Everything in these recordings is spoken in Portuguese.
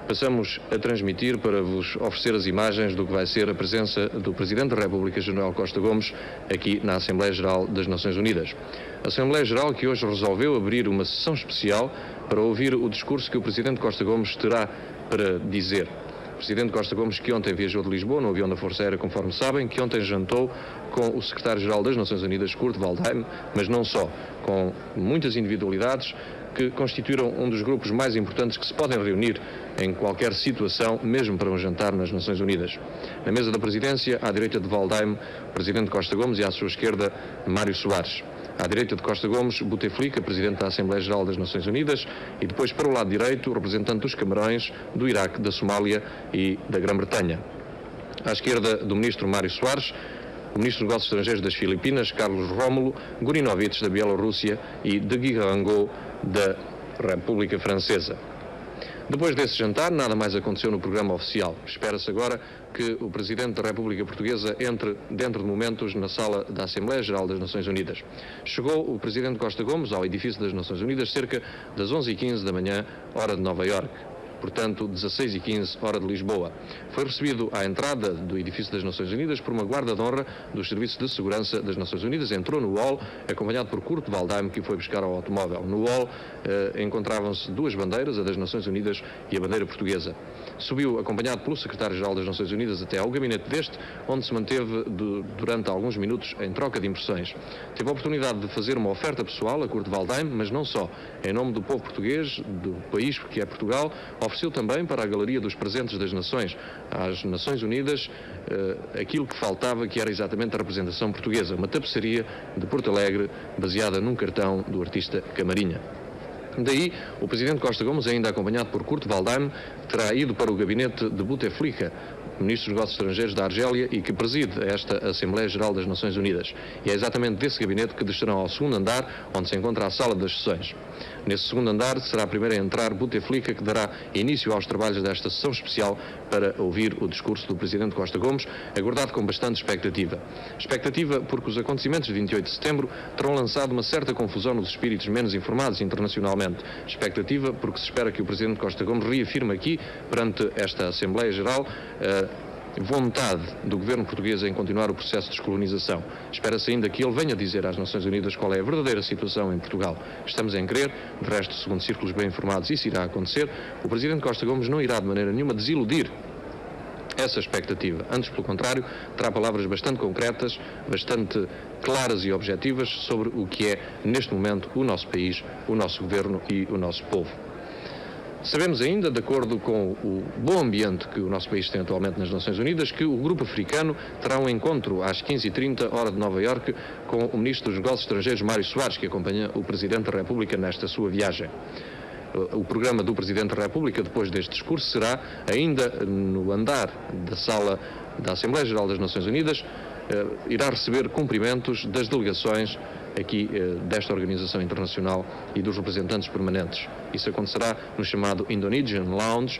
Passamos a transmitir para vos oferecer as imagens do que vai ser a presença do Presidente da República, General Costa Gomes, aqui na Assembleia Geral das Nações Unidas. A Assembleia Geral que hoje resolveu abrir uma sessão especial para ouvir o discurso que o Presidente Costa Gomes terá para dizer. O Presidente Costa Gomes, que ontem viajou de Lisboa no avião da Força Aérea, conforme sabem, que ontem jantou com o Secretário-Geral das Nações Unidas, Kurt Waldheim, mas não só, com muitas individualidades que constituíram um dos grupos mais importantes que se podem reunir em qualquer situação, mesmo para um jantar nas Nações Unidas. Na mesa da presidência, à direita de Waldheim, o Presidente Costa Gomes, e à sua esquerda, Mário Soares. À direita de Costa Gomes, Bouteflika, Presidente da Assembleia Geral das Nações Unidas, e depois para o lado direito, o representante dos Camarões, do Iraque, da Somália e da Grã-Bretanha. À esquerda do Ministro Mário Soares, o Ministro dos Negócios Estrangeiros das Filipinas, Carlos Rómulo, Gurinovich, da Bielorrússia, e de Guirango, da República Francesa. Depois desse jantar, nada mais aconteceu no programa oficial. Espera-se agora que o Presidente da República Portuguesa entre, dentro de momentos, na sala da Assembleia Geral das Nações Unidas. Chegou o Presidente Costa Gomes ao edifício das Nações Unidas cerca das 11h15 da manhã, hora de Nova Iorque. Portanto, 16h15, hora de Lisboa. Foi recebido à entrada do edifício das Nações Unidas por uma guarda de honra dos Serviços de Segurança das Nações Unidas. Entrou no hall, acompanhado por Kurt Waldheim, que o foi buscar ao automóvel. No hall encontravam-se duas bandeiras, a das Nações Unidas e a bandeira portuguesa. Subiu, acompanhado pelo Secretário-Geral das Nações Unidas, até ao gabinete deste, onde se manteve durante alguns minutos em troca de impressões. Teve a oportunidade de fazer uma oferta pessoal a Kurt Waldheim, mas não só. Em nome do povo português, do país que é Portugal, ofereceu também para a Galeria dos Presentes das Nações, às Nações Unidas, aquilo que faltava, que era exatamente a representação portuguesa, uma tapeçaria de Porto Alegre, baseada num cartão do artista Camarinha. Daí, o Presidente Costa Gomes, ainda acompanhado por Kurt Waldheim, terá ido para o gabinete de Bouteflika, Ministro dos Negócios Estrangeiros da Argélia e que preside esta Assembleia Geral das Nações Unidas. E é exatamente desse gabinete que descerão ao segundo andar, onde se encontra a sala das sessões. Nesse segundo andar será a primeira a entrar Bouteflika, que dará início aos trabalhos desta sessão especial para ouvir o discurso do Presidente Costa Gomes, aguardado com bastante expectativa. Expectativa porque os acontecimentos de 28 de setembro terão lançado uma certa confusão nos espíritos menos informados internacionalmente. Expectativa porque se espera que o Presidente Costa Gomes reafirme aqui, perante esta Assembleia Geral, vontade do governo português em continuar o processo de descolonização. Espera-se ainda que ele venha dizer às Nações Unidas qual é a verdadeira situação em Portugal. Estamos em crer, de resto, segundo círculos bem informados, isso irá acontecer. O Presidente Costa Gomes não irá de maneira nenhuma desiludir essa expectativa. Antes, pelo contrário, terá palavras bastante concretas, bastante claras e objetivas sobre o que é, neste momento, o nosso país, o nosso governo e o nosso povo. Sabemos ainda, de acordo com o bom ambiente que o nosso país tem atualmente nas Nações Unidas, que o Grupo Africano terá um encontro às 15h30, hora de Nova Iorque, com o Ministro dos Negócios Estrangeiros, Mário Soares, que acompanha o Presidente da República nesta sua viagem. O programa do Presidente da República, depois deste discurso, será ainda no andar da sala da Assembleia Geral das Nações Unidas, irá receber cumprimentos das delegações aqui desta organização internacional e dos representantes permanentes. Isso acontecerá no chamado Indonesian Lounge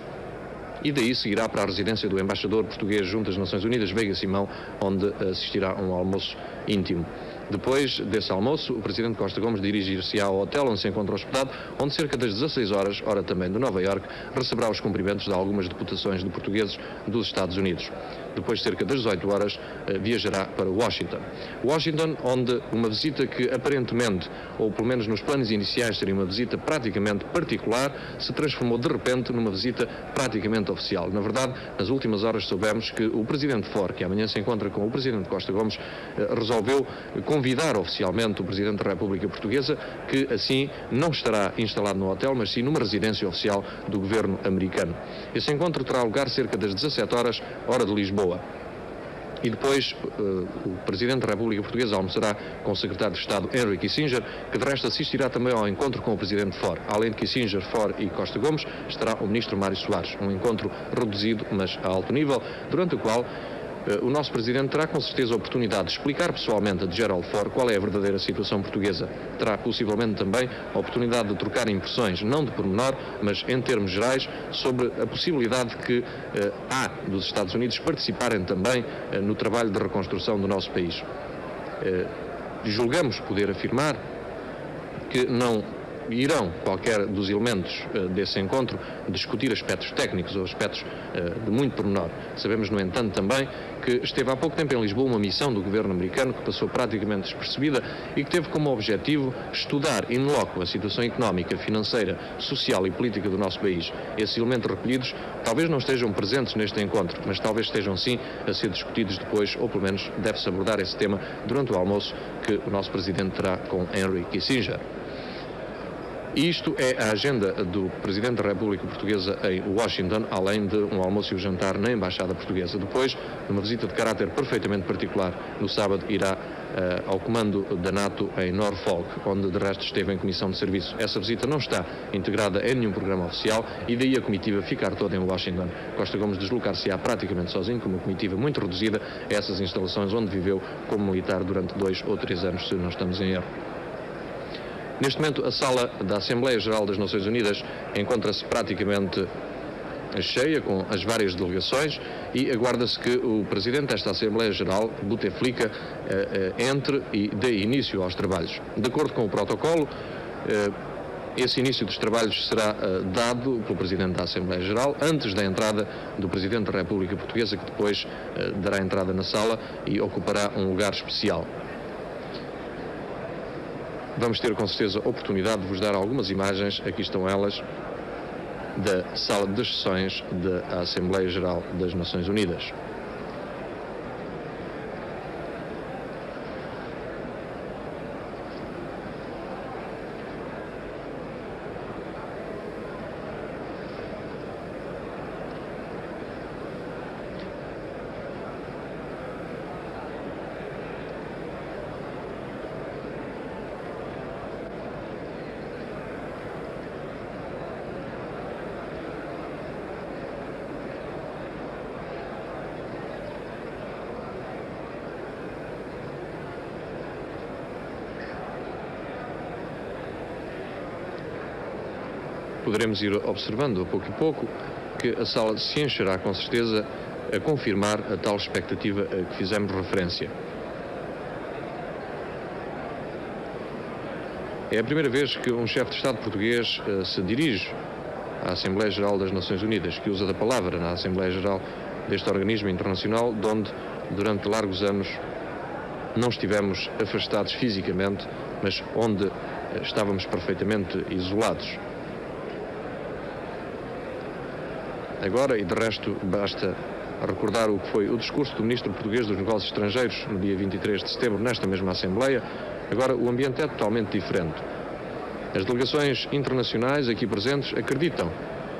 e daí seguirá para a residência do embaixador português junto às Nações Unidas, Veiga Simão, onde assistirá a um almoço íntimo. Depois desse almoço, o Presidente Costa Gomes dirigir-se-á ao hotel onde se encontra hospedado, onde cerca das 16 horas, hora também de Nova Iorque, receberá os cumprimentos de algumas deputações de portugueses dos Estados Unidos. Depois, cerca das 18 horas, viajará para Washington. Washington, onde uma visita que aparentemente, ou pelo menos nos planos iniciais, seria uma visita praticamente particular, se transformou de repente numa visita praticamente oficial. Na verdade, nas últimas horas soubemos que o Presidente Faure, que amanhã se encontra com o Presidente Costa Gomes, resolveu convidar oficialmente o Presidente da República Portuguesa, que assim não estará instalado no hotel, mas sim numa residência oficial do governo americano. Esse encontro terá lugar cerca das 17 horas, hora de Lisboa. E depois o Presidente da República Portuguesa almoçará com o Secretário de Estado Henry Kissinger, que de resto assistirá também ao encontro com o Presidente Faure. Além de Kissinger, Faure e Costa Gomes, estará o Ministro Mário Soares. Um encontro reduzido, mas a alto nível, durante o qual o nosso Presidente terá com certeza a oportunidade de explicar pessoalmente a Gerald Ford qual é a verdadeira situação portuguesa. Terá possivelmente também a oportunidade de trocar impressões, não de pormenor, mas em termos gerais, sobre a possibilidade que há dos Estados Unidos participarem também no trabalho de reconstrução do nosso país. Julgamos poder afirmar que não irão, qualquer dos elementos desse encontro, discutir aspectos técnicos ou aspectos de muito pormenor. Sabemos, no entanto, também que esteve há pouco tempo em Lisboa uma missão do governo americano que passou praticamente despercebida e que teve como objetivo estudar in loco a situação económica, financeira, social e política do nosso país. Esses elementos recolhidos talvez não estejam presentes neste encontro, mas talvez estejam sim a ser discutidos depois, ou pelo menos deve-se abordar esse tema durante o almoço que o nosso Presidente terá com Henry Kissinger. E isto é a agenda do Presidente da República Portuguesa em Washington, além de um almoço e um jantar na Embaixada Portuguesa. Depois, numa visita de caráter perfeitamente particular, no sábado irá ao comando da NATO em Norfolk, onde de resto esteve em comissão de serviço. Essa visita não está integrada em nenhum programa oficial e daí a comitiva ficar toda em Washington. Costa Gomes deslocar-se-á praticamente sozinho, com uma comitiva muito reduzida, a essas instalações onde viveu como militar durante 2 ou 3 anos, se não estamos em erro. Neste momento, a sala da Assembleia Geral das Nações Unidas encontra-se praticamente cheia, com as várias delegações, e aguarda-se que o Presidente desta Assembleia Geral, Bouteflika, entre e dê início aos trabalhos. De acordo com o protocolo, esse início dos trabalhos será dado pelo Presidente da Assembleia Geral antes da entrada do Presidente da República Portuguesa, que depois dará entrada na sala e ocupará um lugar especial. Vamos ter com certeza a oportunidade de vos dar algumas imagens, aqui estão elas, da sala das sessões da Assembleia Geral das Nações Unidas. Poderemos ir observando a pouco e pouco que a sala se encherá com certeza, a confirmar a tal expectativa a que fizemos referência. É a primeira vez que um chefe de Estado português se dirige à Assembleia Geral das Nações Unidas, que usa da palavra na Assembleia Geral deste organismo internacional, de onde durante largos anos não estivemos afastados fisicamente, mas onde estávamos perfeitamente isolados. Agora, e de resto, basta recordar o que foi o discurso do Ministro Português dos Negócios Estrangeiros no dia 23 de setembro, nesta mesma Assembleia. Agora, o ambiente é totalmente diferente. As delegações internacionais aqui presentes acreditam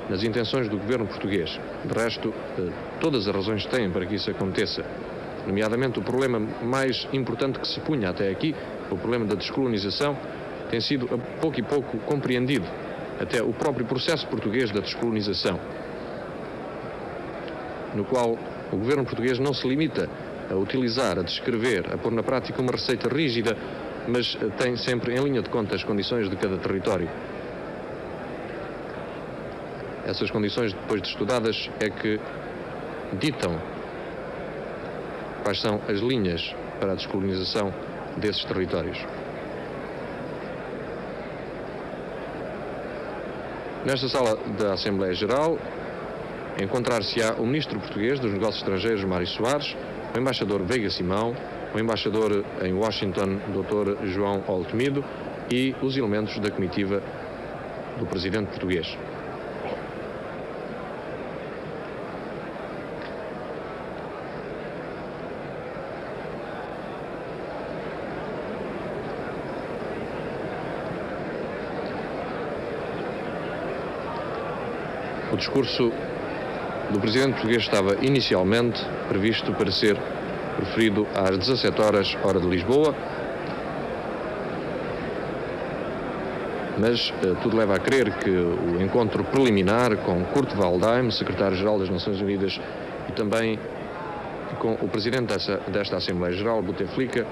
nas intenções do governo português. De resto, todas as razões têm para que isso aconteça. Nomeadamente, o problema mais importante que se punha até aqui, o problema da descolonização, tem sido a pouco e pouco compreendido. Até o próprio processo português da descolonização, no qual o governo português não se limita a utilizar, a descrever, a pôr na prática uma receita rígida, mas tem sempre em linha de conta as condições de cada território. Essas condições, depois de estudadas, é que ditam quais são as linhas para a descolonização desses territórios. Nesta sala da Assembleia Geral encontrar-se-á o Ministro Português dos Negócios Estrangeiros, Mário Soares, o Embaixador Veiga Simão, o Embaixador em Washington, Dr. João Oltemido, e os elementos da comitiva do Presidente português. O discurso do Presidente português estava inicialmente previsto para ser proferido às 17 horas, hora de Lisboa, mas tudo leva a crer que o encontro preliminar com Kurt Waldheim, Secretário-Geral das Nações Unidas, e também com o Presidente desta Assembleia Geral, Bouteflika,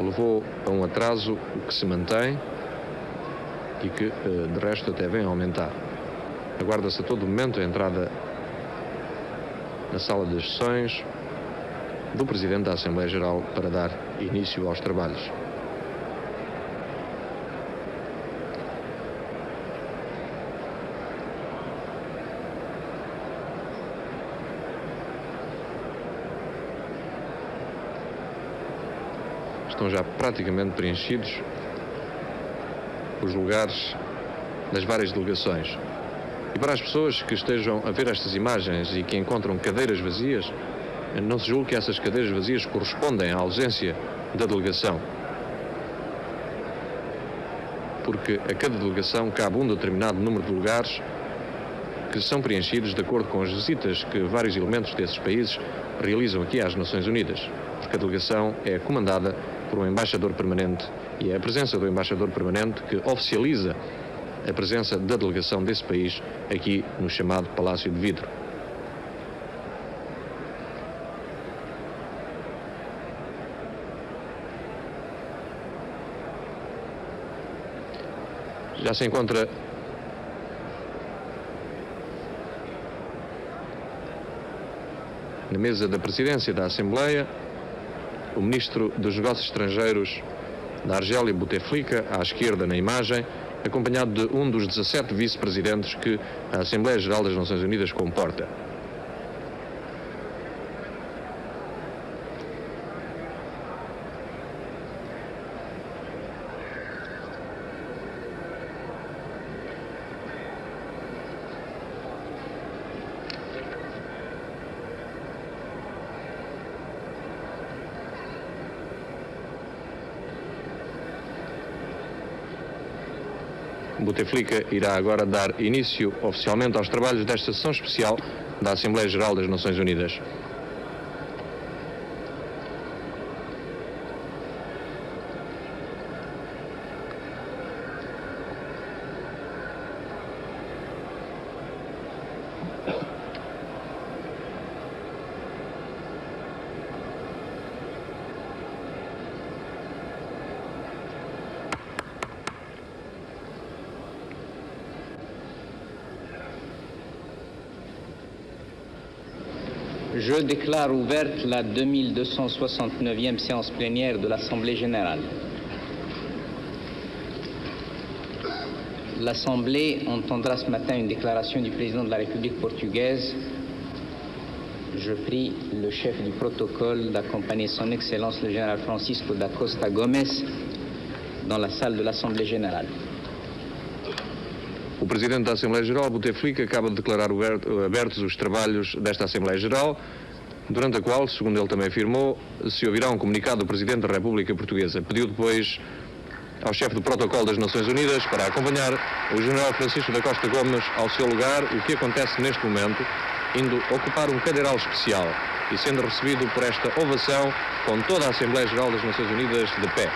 levou a um atraso que se mantém e que, de resto, até vem a aumentar. Aguarda-se a todo momento a entrada na sala das sessões do Presidente da Assembleia Geral para dar início aos trabalhos. estão já praticamente preenchidos os lugares das várias delegações. E para as pessoas que estejam a ver estas imagens e que encontram cadeiras vazias, não se julgue que essas cadeiras vazias correspondem à ausência da delegação, porque a cada delegação cabe um determinado número de lugares que são preenchidos de acordo com as visitas que vários elementos desses países realizam aqui às Nações Unidas, porque a delegação é comandada por um embaixador permanente e é a presença do embaixador permanente que oficializa a presença da delegação desse país aqui no chamado Palácio de Vidro. Já se encontra na mesa da presidência da Assembleia o Ministro dos Negócios Estrangeiros da Argélia, Bouteflika, à esquerda na imagem, acompanhado de um dos 17 vice-presidentes que a Assembleia Geral das Nações Unidas comporta. Bouteflika irá agora dar início oficialmente aos trabalhos desta sessão especial da Assembleia Geral das Nações Unidas. Je déclare ouverte la 2269e séance plénière de l'Assemblée générale. L'Assemblée entendra ce matin une déclaration du président de la République portugaise. Je prie le chef du protocole d'accompagner son Excellence le général Francisco da Costa Gomes dans la salle de l'Assemblée générale. O Presidente da Assembleia Geral, Bouteflika, acaba de declarar abertos os trabalhos desta Assembleia Geral, durante a qual, segundo ele também afirmou, se ouvirá um comunicado do Presidente da República Portuguesa. Pediu depois ao chefe do protocolo das Nações Unidas para acompanhar o General Francisco da Costa Gomes ao seu lugar, o que acontece neste momento, indo ocupar um cadeiral especial e sendo recebido por esta ovação com toda a Assembleia Geral das Nações Unidas de pé.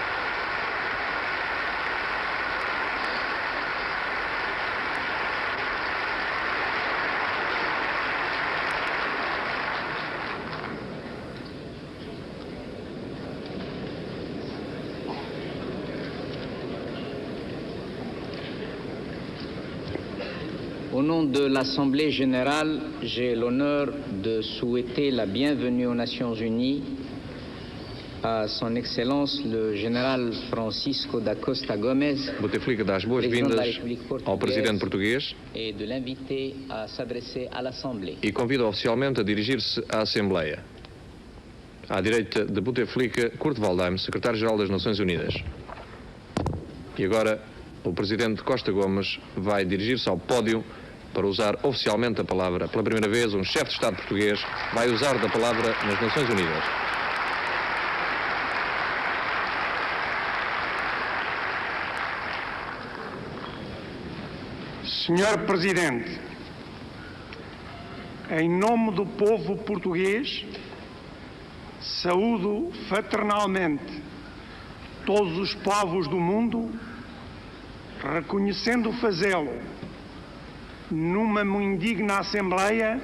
Au nom de l'Assemblée générale, j'ai l'honneur de souhaiter la bienvenue aux Nations Unies à son Excellence le général Francisco da Costa Gomes, Bouteflika dá as boas-vindas ao Presidente português et de l'inviter à s'adresser à l'Assemblée. E convida oficialmente a dirigir-se à Assembleia. À direita de Bouteflika, Kurt Waldheim, Secretário-Geral das Nações Unidas. E agora o Presidente Costa Gomes vai dirigir-se ao pódio para usar oficialmente a palavra. Pela primeira vez, um chefe de Estado português vai usar da palavra nas Nações Unidas. Senhor Presidente, em nome do povo português, saúdo fraternalmente todos os povos do mundo, reconhecendo fazê-lo numa indigna Assembleia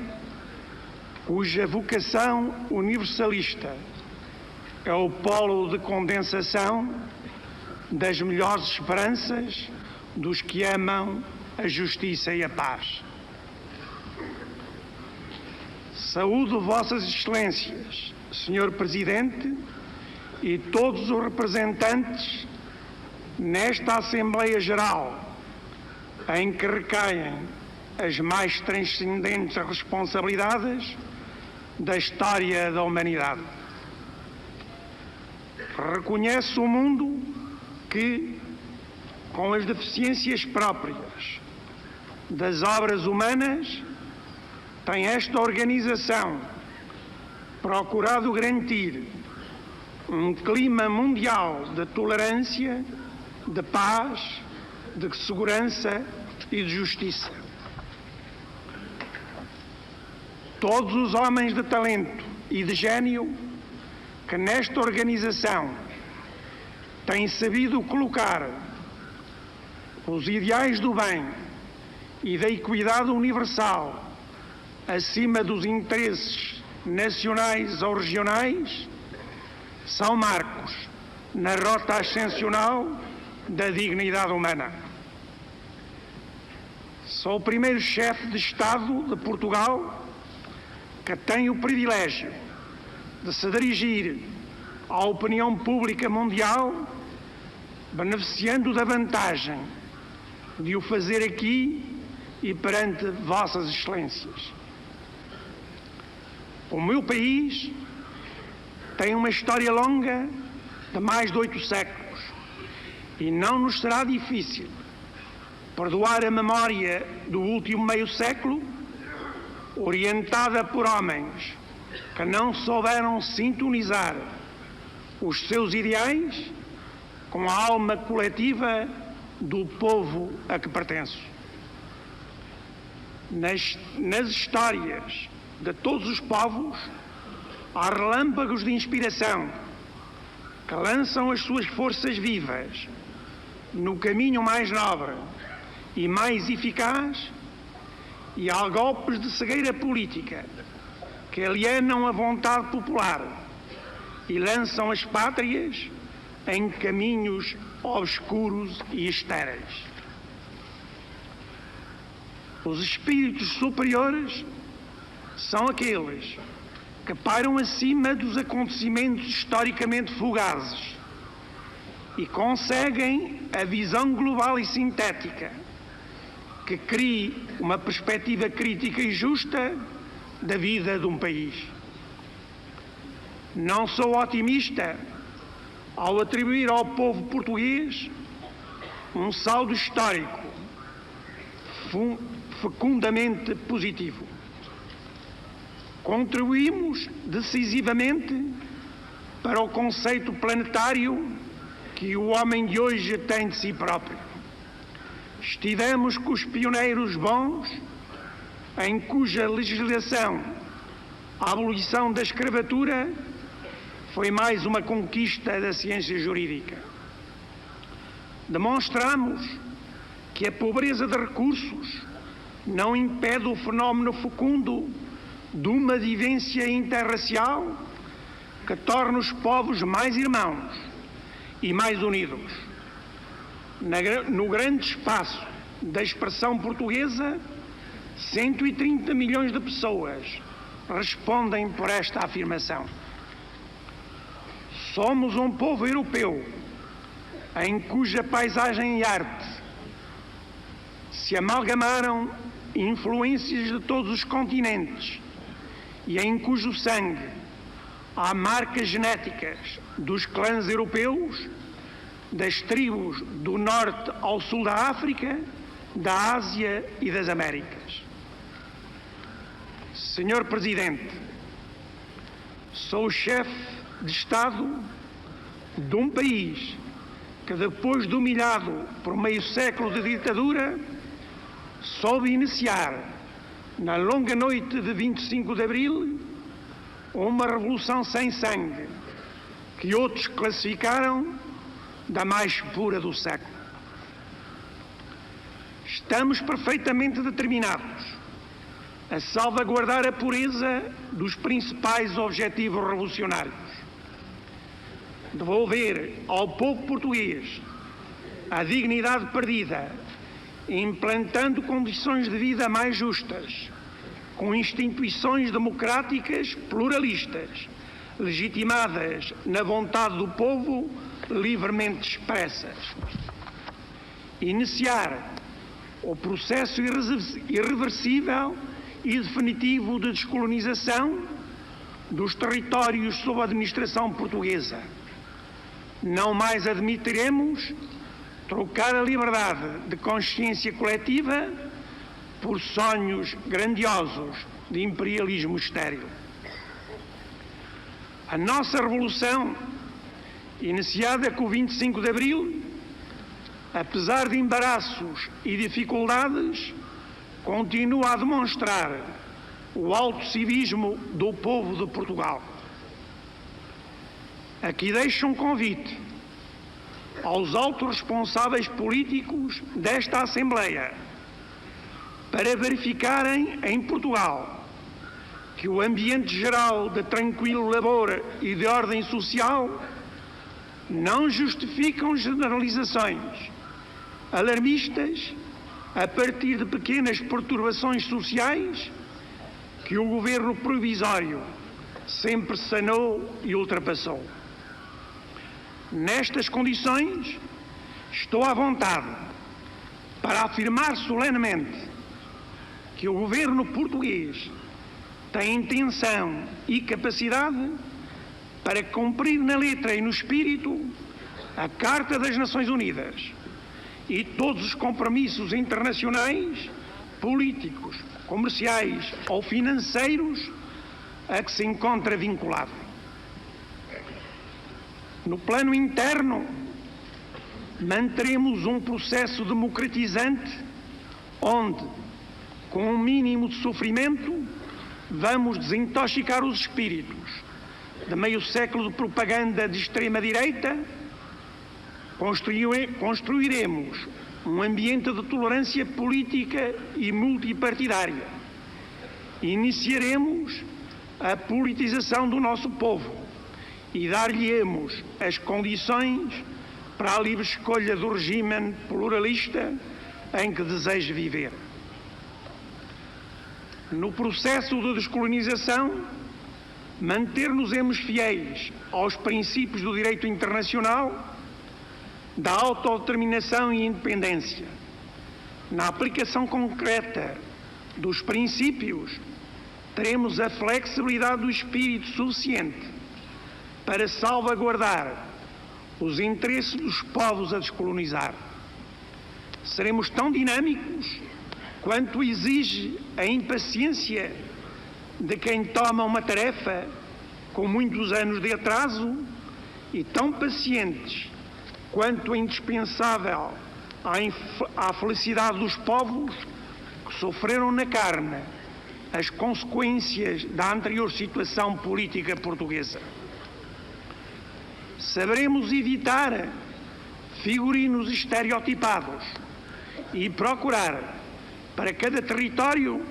cuja vocação universalista é o polo de condensação das melhores esperanças dos que amam a justiça e a paz. Saúdo Vossas Excelências, Senhor Presidente, e todos os representantes nesta Assembleia Geral, em que recaem as mais transcendentes responsabilidades da história da humanidade. reconhece o mundo que, com as deficiências próprias das obras humanas, tem esta organização procurado garantir um clima mundial de tolerância, de paz, de segurança e de justiça. Todos os homens de talento e de gênio que nesta organização têm sabido colocar os ideais do bem e da equidade universal acima dos interesses nacionais ou regionais, são marcos na rota ascensional da dignidade humana. Sou o primeiro chefe de Estado de Portugal que tem o privilégio de se dirigir à opinião pública mundial, beneficiando da vantagem de o fazer aqui e perante vossas excelências. O meu país tem uma história longa de mais de 8 séculos e não nos será difícil perdoar a memória do último meio século, orientada por homens que não souberam sintonizar os seus ideais com a alma coletiva do povo a que pertenço. Nas histórias de todos os povos, há relâmpagos de inspiração que lançam as suas forças vivas no caminho mais nobre e mais eficaz, e há golpes de cegueira política que alienam a vontade popular e lançam as pátrias em caminhos obscuros e estéreis. Os espíritos superiores são aqueles que pairam acima dos acontecimentos historicamente fugazes e conseguem a visão global e sintética que crie uma perspectiva crítica e justa da vida de um país. Não sou otimista ao atribuir ao povo português um saldo histórico fecundamente positivo. Contribuímos decisivamente para o conceito planetário que o homem de hoje tem de si próprio. Estivemos com os pioneiros bons, em cuja legislação a abolição da escravatura foi mais uma conquista da ciência jurídica. Demonstramos que a pobreza de recursos não impede o fenómeno fecundo de uma vivência interracial que torna os povos mais irmãos e mais unidos. No grande espaço da expressão portuguesa, 130 milhões de pessoas respondem por esta afirmação. Somos um povo europeu em cuja paisagem e arte se amalgamaram influências de todos os continentes e em cujo sangue há marcas genéticas dos clãs europeus, das tribos do norte ao sul da África, da Ásia e das Américas. Senhor Presidente, sou o chefe de Estado de um país que, depois de humilhado por meio século de ditadura, soube iniciar, na longa noite de 25 de abril, uma revolução sem sangue, que outros classificaram da mais pura do século. Estamos perfeitamente determinados a salvaguardar a pureza dos principais objetivos revolucionários, devolver ao povo português a dignidade perdida, implantando condições de vida mais justas, com instituições democráticas pluralistas, legitimadas na vontade do povo, livremente expressas. Iniciar o processo irreversível e definitivo de descolonização dos territórios sob a administração portuguesa, Não mais admitiremos trocar a liberdade de consciência coletiva por sonhos grandiosos de imperialismo estéril. A nossa revolução, iniciada com o 25 de Abril, apesar de embaraços e dificuldades, continua a demonstrar o alto civismo do povo de Portugal. Aqui deixo um convite aos altos responsáveis políticos desta Assembleia para verificarem em Portugal que o ambiente geral de tranquilo labor e de ordem social não justificam generalizações alarmistas a partir de pequenas perturbações sociais que o governo provisório sempre sanou e ultrapassou. Nestas condições, estou à vontade para afirmar solenemente que o governo português tem intenção e capacidade para cumprir na letra e no espírito a Carta das Nações Unidas e todos os compromissos internacionais, políticos, comerciais ou financeiros a que se encontra vinculado. No plano interno, manteremos um processo democratizante onde, com um mínimo de sofrimento, vamos desintoxicar os espíritos de meio século de propaganda de extrema-direita. Construiremos um ambiente de tolerância política e multipartidária. Iniciaremos a politização do nosso povo e dar-lhe-emos as condições para a livre escolha do regime pluralista em que deseja viver. No processo de descolonização, manter-nos-emos fiéis aos princípios do direito internacional, da autodeterminação e independência. Na aplicação concreta dos princípios, teremos a flexibilidade do espírito suficiente para salvaguardar os interesses dos povos a descolonizar. Seremos tão dinâmicos quanto exige a impaciência de quem toma uma tarefa com muitos anos de atraso e tão pacientes quanto é indispensável à felicidade dos povos que sofreram na carne as consequências da anterior situação política portuguesa. Saberemos evitar figurinos estereotipados e procurar, para cada território,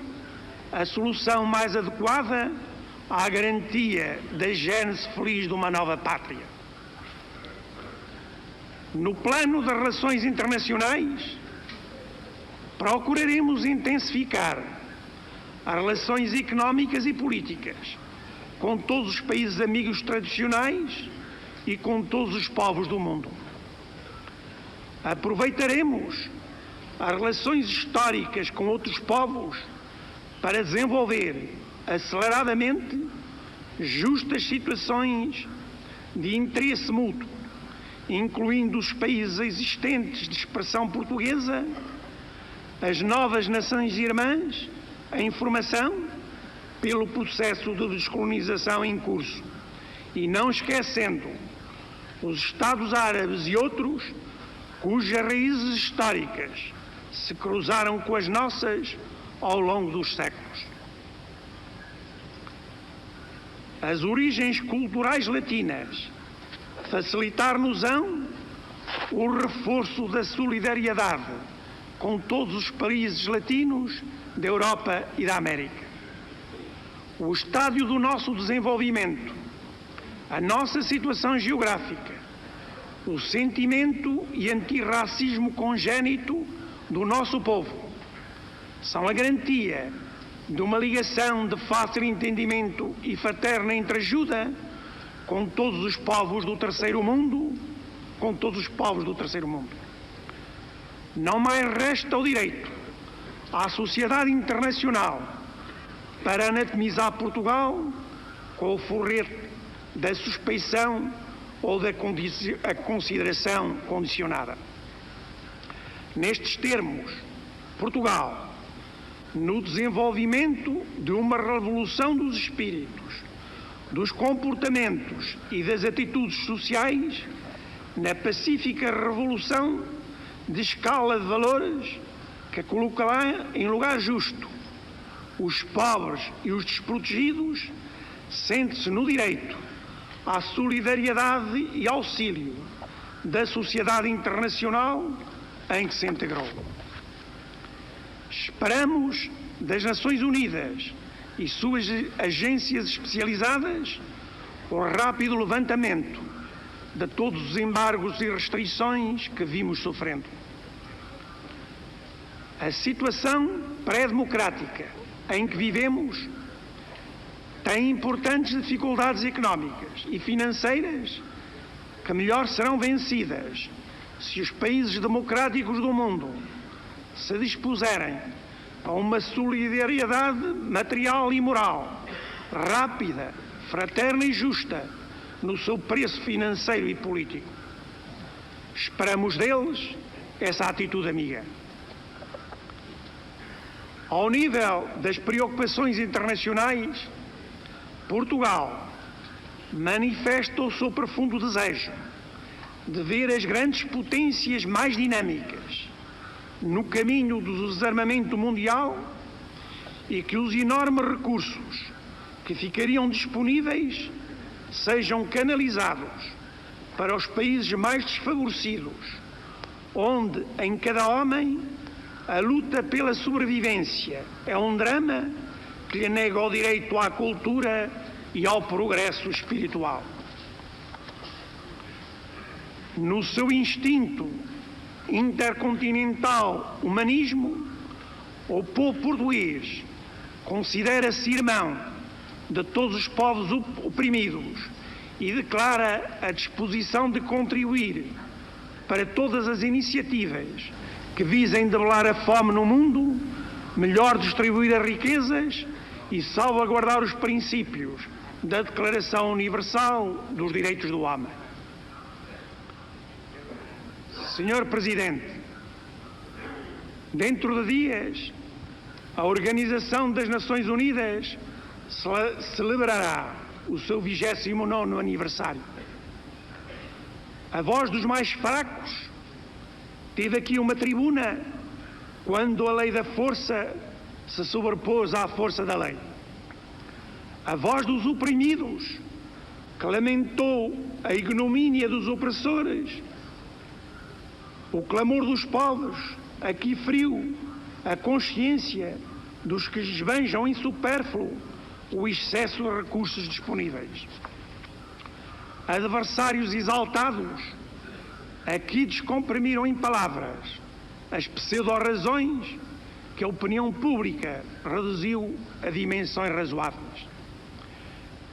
a solução mais adequada à garantia da gênese feliz de uma nova pátria. No plano das relações internacionais, procuraremos intensificar as relações económicas e políticas com todos os países amigos tradicionais e com todos os povos do mundo. Aproveitaremos as relações históricas com outros povos para desenvolver aceleradamente justas situações de interesse mútuo, incluindo os países existentes de expressão portuguesa, as novas nações irmãs, a informação pelo processo de descolonização em curso e não esquecendo os Estados Árabes e outros cujas raízes históricas se cruzaram com as nossas ao longo dos séculos. As origens culturais latinas facilitar-nos-ão o reforço da solidariedade com todos os países latinos da Europa e da América. O estádio do nosso desenvolvimento, a nossa situação geográfica, o sentimento e antirracismo congénito do nosso povo são a garantia de uma ligação de fácil entendimento e fraterna entreajuda com todos os povos do terceiro mundo, Não mais resta o direito à sociedade internacional para anatomizar Portugal com o forrete da suspeição ou da consideração condicionada. Nestes termos, Portugal, no desenvolvimento de uma revolução dos espíritos, dos comportamentos e das atitudes sociais, na pacífica revolução de escala de valores que colocará em lugar justo os pobres e os desprotegidos, sente-se no direito à solidariedade e auxílio da sociedade internacional em que se integrou. Esperamos das Nações Unidas e suas agências especializadas o rápido levantamento de todos os embargos e restrições que vimos sofrendo. A situação pré-democrática em que vivemos tem importantes dificuldades económicas e financeiras que melhor serão vencidas se os países democráticos do mundo se dispuserem a uma solidariedade material e moral rápida, fraterna e justa no seu preço financeiro e político. Esperamos deles essa atitude amiga. Ao nível das preocupações internacionais, Portugal manifesta o seu profundo desejo de ver as grandes potências mais dinâmicas no caminho do desarmamento mundial e que os enormes recursos que ficariam disponíveis sejam canalizados para os países mais desfavorecidos, onde em cada homem a luta pela sobrevivência é um drama que lhe nega o direito à cultura e ao progresso espiritual. No seu instinto intercontinental humanismo, o povo português considera-se irmão de todos os povos oprimidos e declara a disposição de contribuir para todas as iniciativas que visem debelar a fome no mundo, melhor distribuir as riquezas e salvaguardar os princípios da Declaração Universal dos Direitos do Homem. Senhor Presidente, dentro de dias, a Organização das Nações Unidas celebrará o seu 29º aniversário. A voz dos mais fracos teve aqui uma tribuna quando a lei da força se sobrepôs à força da lei. A voz dos oprimidos, que lamentou a ignomínia dos opressores, o clamor dos pobres, aqui feriu a consciência dos que esbanjam em supérfluo o excesso de recursos disponíveis. Adversários exaltados aqui descomprimiram em palavras as pseudo-razões que a opinião pública reduziu a dimensões razoáveis.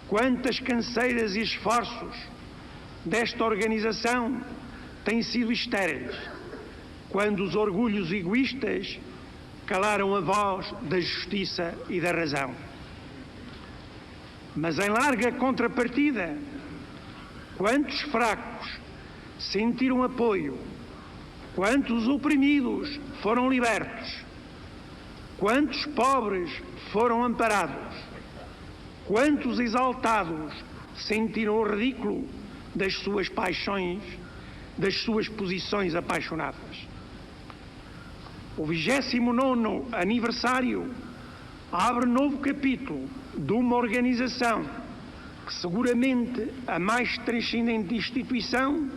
Quantas canseiras e esforços desta organização têm sido estéreis, quando os orgulhos egoístas calaram a voz da justiça e da razão. Mas em larga contrapartida, quantos fracos sentiram apoio, quantos oprimidos foram libertos, quantos pobres foram amparados, quantos exaltados sentiram o ridículo das suas paixões, das suas posições apaixonadas. O 29º aniversário abre novo capítulo de uma organização que seguramente a mais transcendente instituição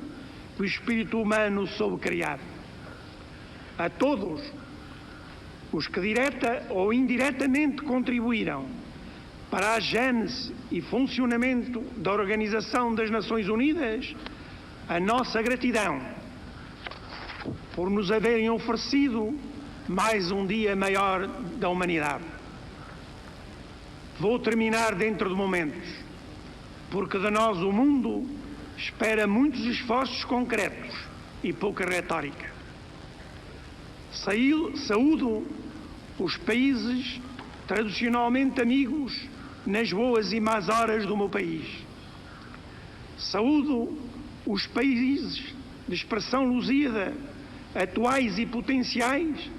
que o espírito humano soube criar. A todos os que direta ou indiretamente contribuíram para a gênese e funcionamento da Organização das Nações Unidas, a nossa gratidão por nos haverem oferecido mais um dia maior da humanidade. Vou terminar dentro de momentos, porque de nós o mundo espera muitos esforços concretos e pouca retórica. Saúdo os países tradicionalmente amigos nas boas e más horas do meu país. Saúdo os países de expressão lusíada, atuais e potenciais,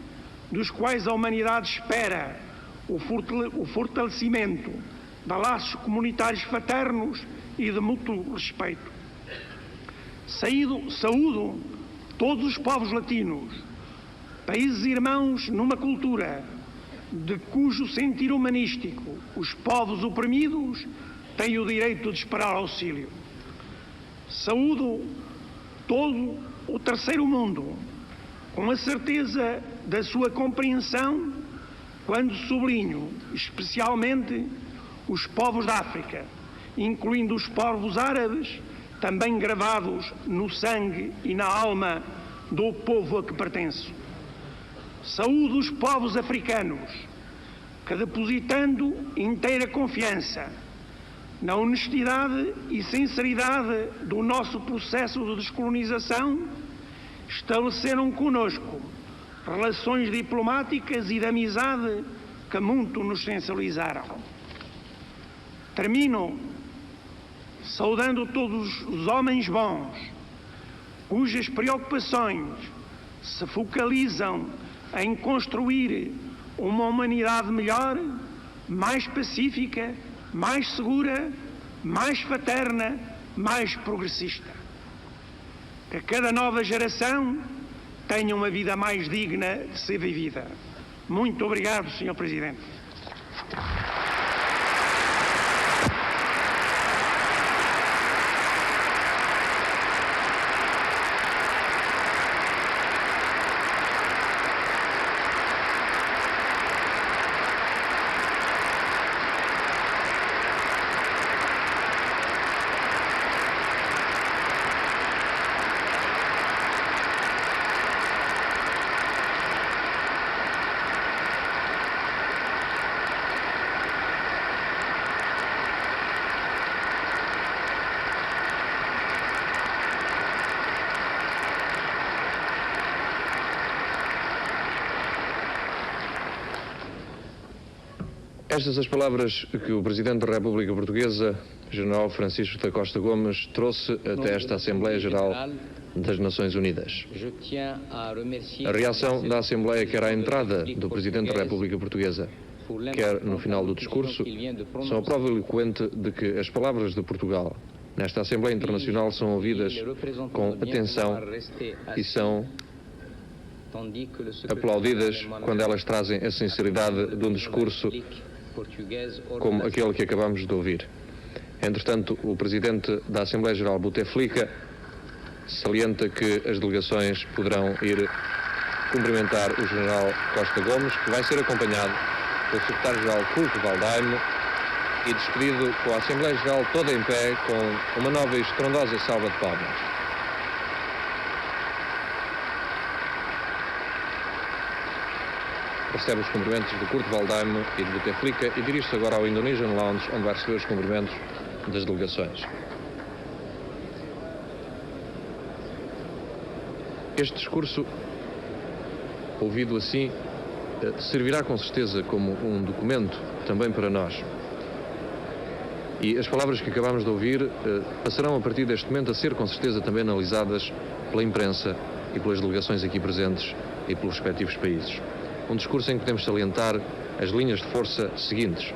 dos quais a humanidade espera o fortalecimento de laços comunitários fraternos e de mútuo respeito. Saúdo todos os povos latinos, países irmãos numa cultura, de cujo sentir humanístico os povos oprimidos têm o direito de esperar auxílio. Saúdo todo o terceiro mundo, com a certeza da sua compreensão, quando sublinho especialmente os povos da África, incluindo os povos árabes, também gravados no sangue e na alma do povo a que pertenço. Saúdo os povos africanos, que, depositando inteira confiança na honestidade e sinceridade do nosso processo de descolonização, estabeleceram conosco relações diplomáticas e de amizade que muito nos sensibilizaram. Termino saudando todos os homens bons, cujas preocupações se focalizam em construir uma humanidade melhor, mais pacífica, mais segura, mais fraterna, mais progressista. Que cada nova geração tenha uma vida mais digna de ser vivida. Muito obrigado, Sr. Presidente. Estas as palavras que o Presidente da República Portuguesa, General Francisco da Costa Gomes, trouxe até esta Assembleia Geral das Nações Unidas. A reação da Assembleia, quer à entrada do Presidente da República Portuguesa, quer no final do discurso, são a prova eloquente de que as palavras de Portugal nesta Assembleia Internacional são ouvidas com atenção e são aplaudidas quando elas trazem a sinceridade de um discurso como aquele que acabamos de ouvir. Entretanto, o Presidente da Assembleia Geral, Bouteflika, salienta que as delegações poderão ir cumprimentar o General Costa Gomes, que vai ser acompanhado pelo Secretário-Geral Kurt Waldheim e despedido com a Assembleia Geral toda em pé com uma nova e estrondosa salva de palmas. Recebe os cumprimentos de Kurt Waldheim e de Bouteflika e dirige-se agora ao Indonesian Lounge, onde vai receber os cumprimentos das delegações. Este discurso, ouvido assim, servirá com certeza como um documento também para nós. E as palavras que acabamos de ouvir passarão a partir deste momento a ser com certeza também analisadas pela imprensa e pelas delegações aqui presentes e pelos respectivos países. Um discurso em que podemos salientar as linhas de força seguintes.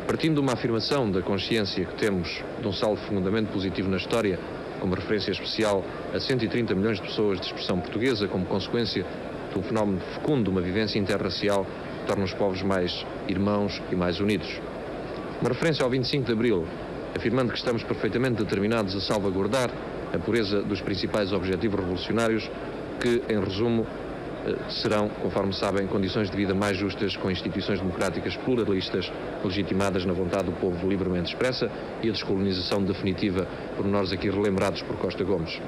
Partindo de uma afirmação da consciência que temos de um saldo profundamente positivo na história, como referência especial a 130 milhões de pessoas de expressão portuguesa, como consequência de um fenómeno fecundo de uma vivência interracial que torna os povos mais irmãos e mais unidos. Uma referência ao 25 de Abril, afirmando que estamos perfeitamente determinados a salvaguardar a pureza dos principais objetivos revolucionários que, em resumo, serão, conforme sabem, condições de vida mais justas, com instituições democráticas pluralistas, legitimadas na vontade do povo livremente expressa, e a descolonização definitiva, por nós aqui relembrados por Costa Gomes.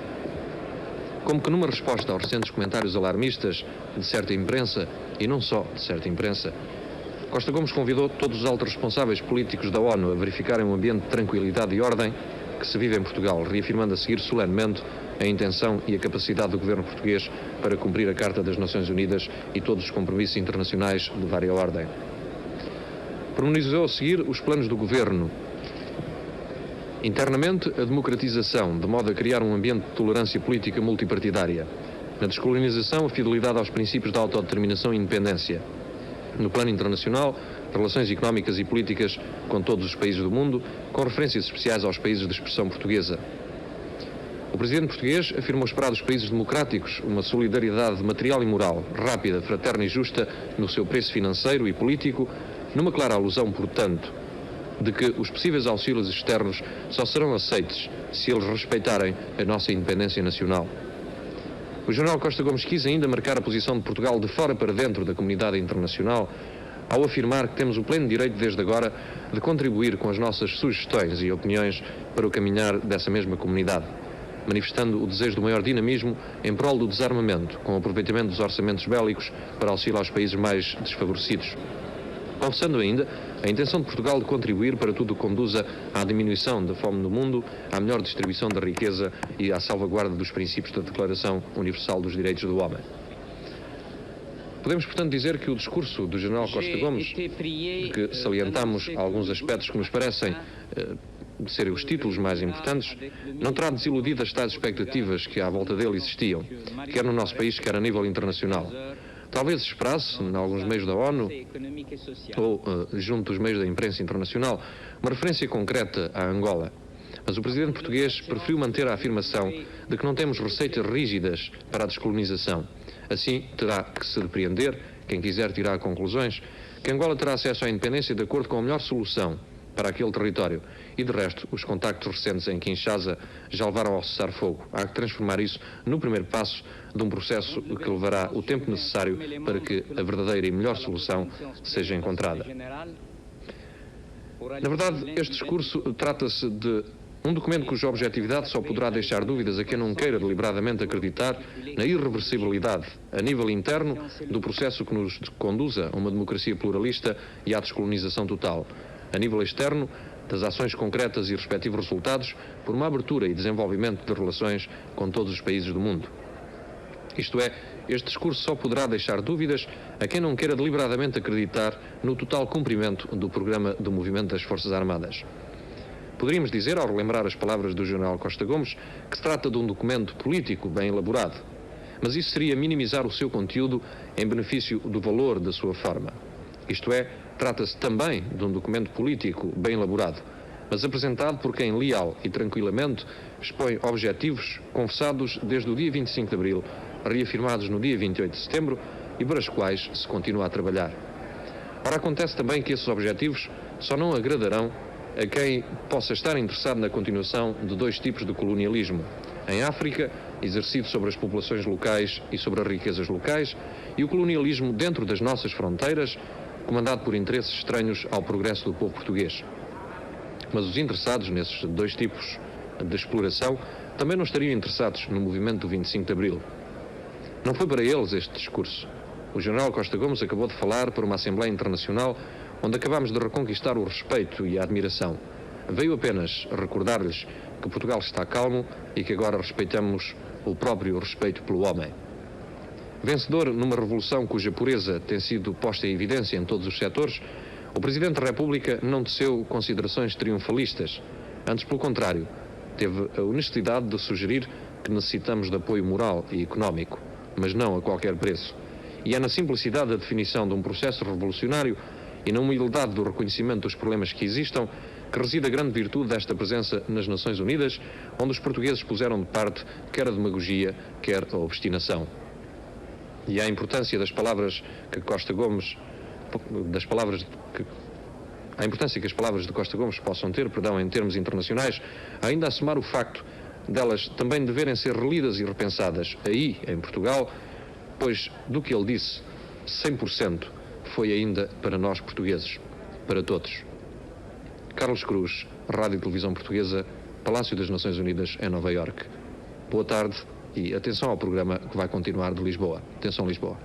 Como que numa resposta aos recentes comentários alarmistas de certa imprensa, e não só de certa imprensa, Costa Gomes convidou todos os altos responsáveis políticos da ONU a verificarem um ambiente de tranquilidade e ordem que se vive em Portugal, reafirmando a seguir solenemente a intenção e a capacidade do governo português para cumprir a Carta das Nações Unidas e todos os compromissos internacionais de vária ordem. Pormenorizou a seguir os planos do governo Internamente, a democratização, de modo a criar um ambiente de tolerância política multipartidária. Na descolonização, a fidelidade aos princípios da autodeterminação e independência. No plano internacional, relações económicas e políticas com todos os países do mundo, com referências especiais aos países de expressão portuguesa. O presidente português afirmou esperar dos países democráticos uma solidariedade material e moral, rápida, fraterna e justa no seu preço financeiro e político, numa clara alusão, portanto, de que os possíveis auxílios externos só serão aceitos se eles respeitarem a nossa independência nacional. O general Costa Gomes quis ainda marcar a posição de Portugal de fora para dentro da comunidade internacional, ao afirmar que temos o pleno direito, desde agora, de contribuir com as nossas sugestões e opiniões para o caminhar dessa mesma comunidade, manifestando o desejo do maior dinamismo em prol do desarmamento, com o aproveitamento dos orçamentos bélicos para auxílio aos países mais desfavorecidos. Confessando ainda a intenção de Portugal de contribuir para tudo o que conduza à diminuição da fome no mundo, à melhor distribuição da riqueza e à salvaguarda dos princípios da Declaração Universal dos Direitos do Homem. Podemos, portanto, dizer que o discurso do general Costa Gomes, de que salientamos alguns aspectos que nos parecem serem os títulos mais importantes, não terá desiludido as tais expectativas que à volta dele existiam, quer no nosso país, quer a nível internacional. Talvez esperasse, em alguns meios da ONU ou junto dos meios da imprensa internacional, uma referência concreta à Angola. Mas o presidente português preferiu manter a afirmação de que não temos receitas rígidas para a descolonização. Assim, terá que se depreender, quem quiser tirar conclusões, que Angola terá acesso à independência de acordo com a melhor solução para aquele território. E, de resto, os contactos recentes em Kinshasa já levaram ao cessar-fogo. Há que transformar isso no primeiro passo de um processo que levará o tempo necessário para que a verdadeira e melhor solução seja encontrada. Na verdade, este discurso trata-se de um documento cuja objetividade só poderá deixar dúvidas a quem não queira deliberadamente acreditar na irreversibilidade, a nível interno, do processo que nos conduza a uma democracia pluralista e à descolonização total. A nível externo, das ações concretas e respectivos resultados, por uma abertura e desenvolvimento de relações com todos os países do mundo. Isto é, este discurso só poderá deixar dúvidas a quem não queira deliberadamente acreditar no total cumprimento do programa do movimento das Forças Armadas. Poderíamos dizer, ao relembrar as palavras do general Costa Gomes, que se trata de um documento político bem elaborado, mas isso seria minimizar o seu conteúdo em benefício do valor da sua forma. Isto é, trata-se também de um documento político bem elaborado, mas apresentado por quem leal e tranquilamente expõe objetivos confessados desde o dia 25 de abril, reafirmados no dia 28 de setembro e para os quais se continua a trabalhar. Ora, acontece também que esses objetivos só não agradarão a quem possa estar interessado na continuação de dois tipos de colonialismo. Em África, exercido sobre as populações locais e sobre as riquezas locais, e o colonialismo dentro das nossas fronteiras, comandado por interesses estranhos ao progresso do povo português. Mas os interessados nesses dois tipos de exploração também não estariam interessados no movimento do 25 de Abril. Não foi para eles este discurso. O general Costa Gomes acabou de falar para uma Assembleia Internacional onde acabamos de reconquistar o respeito e a admiração. Veio apenas recordar-lhes que Portugal está calmo e que agora respeitamos o próprio respeito pelo homem. Vencedor numa revolução cuja pureza tem sido posta em evidência em todos os setores, o Presidente da República não teceu considerações triunfalistas. Antes, pelo contrário, teve a honestidade de sugerir que necessitamos de apoio moral e económico, mas não a qualquer preço. E é na simplicidade da definição de um processo revolucionário e na humildade do reconhecimento dos problemas que existam que reside a grande virtude desta presença nas Nações Unidas, onde os portugueses puseram de parte quer a demagogia, quer a obstinação. E a importância das palavras que Costa Gomes, a importância que as palavras de Costa Gomes possam ter, em termos internacionais, ainda a somar o facto delas também deverem ser relidas e repensadas aí, em Portugal, pois do que ele disse, 100% foi ainda para nós portugueses, para todos. Carlos Cruz, Rádio e Televisão Portuguesa, Palácio das Nações Unidas, em Nova Iorque. Boa tarde e atenção ao programa que vai continuar de Lisboa. Atenção, Lisboa.